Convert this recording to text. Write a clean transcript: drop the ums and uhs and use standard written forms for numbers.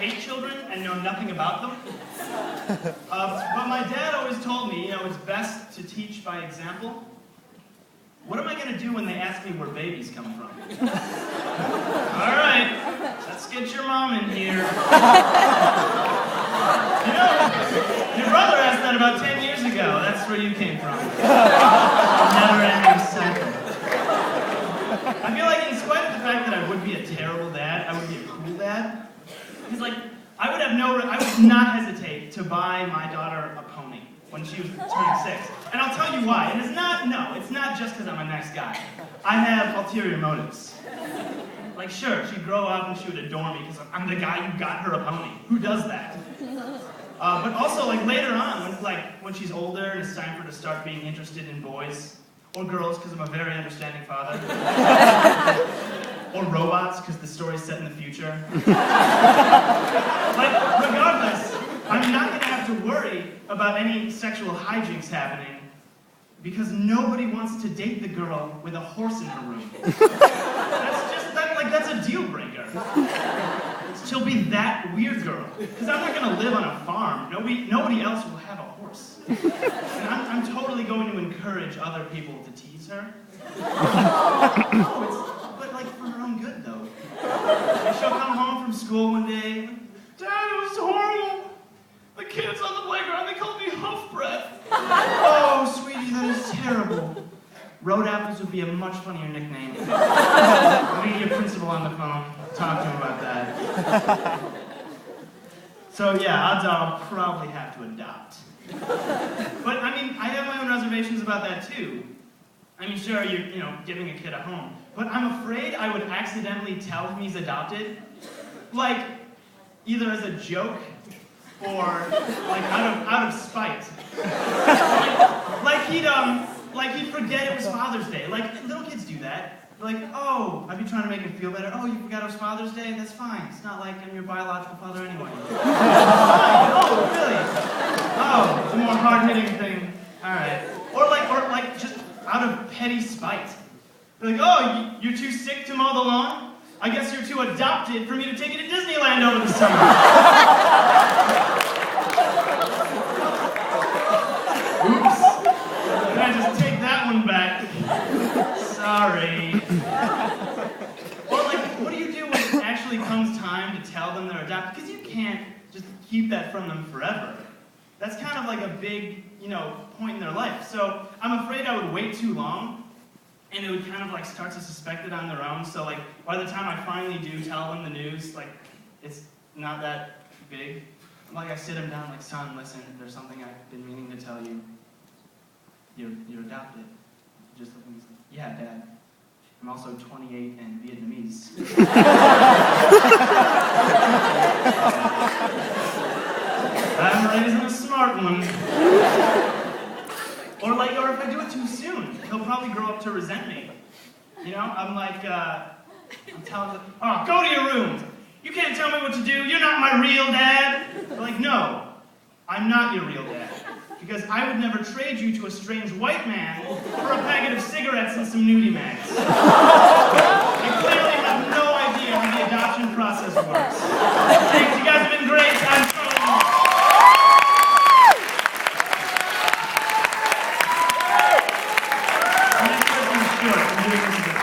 8 children and know nothing about them. But my dad always told me, it's best to teach by example. What am I going to do when they ask me where babies come from? All right, let's get your mom in here. Your brother asked that about 10 years ago. That's where you came from. Never-ending cycle. I feel like in spite of the fact that I would be a terrible dad, I would be a cool dad. Because I would not hesitate to buy my daughter a pony when she was turning 6. And I'll tell you why. And it's not just because I'm a nice guy. I have ulterior motives. Sure, she'd grow up and she would adore me because I'm the guy who got her a pony. Who does that? But also, later on, when she's older and it's time for her to start being interested in boys, or girls, because I'm a very understanding father, or robots, because the story's set in the future. Regardless, I'm not going to have to worry about any sexual hijinks happening, because nobody wants to date the girl with a horse in her room. That's a deal breaker. She'll be that weird girl. Because I'm not going to live on a farm. Nobody else will have a horse. And I'm totally going to encourage other people to tease her. But for her own good, though. She'll come home from school one day. Dad, it was horrible. The kids on the playground, they called me Huff Breath. Oh, sweetie, that is terrible. Road apples would be a much funnier nickname. We need your principal on the phone. Talk to him about that. So yeah, odds are I'll probably have to adopt. But I have my own reservations about that too. Sure, you're giving a kid a home, but I'm afraid I would accidentally tell him he's adopted, either as a joke or out of spite. He'd forget it was Father's Day. Little kids do that. Oh, I'd be trying to make him feel better. Oh, you forgot it was Father's Day? That's fine. It's not like I'm your biological father anyway. Fine. Oh, really? Oh, it's a more hard-hitting thing. All right. Or just out of petty spite. Oh, you're too sick to mow the lawn? I guess you're too adopted for me to take you to Disneyland over the summer. Oops. Can I just take that one back? Sorry. Or what do you do when it actually comes time to tell them they're adopted? Because you can't just keep that from them forever. That's kind of a big, point in their life. So I'm afraid I would wait too long, and it would kind of start to suspect it on their own. So by the time I finally do tell them the news, it's not that big. I sit them down, son, listen, there's something I've been meaning to tell you. You're adopted. Just looking at me, yeah, Dad. I'm also 28 and Vietnamese. I'm raising a smart one. Or if I do it too soon, he'll probably grow up to resent me. I'm telling him, oh, go to your room. You can't tell me what to do. You're not my real dad. They're no, I'm not your real dad. Because I would never trade you to a strange white man for a packet of cigarettes and some nudie mags. I clearly have no idea how the adoption process works. Thanks, you guys have been great. I'm short. I'm doing this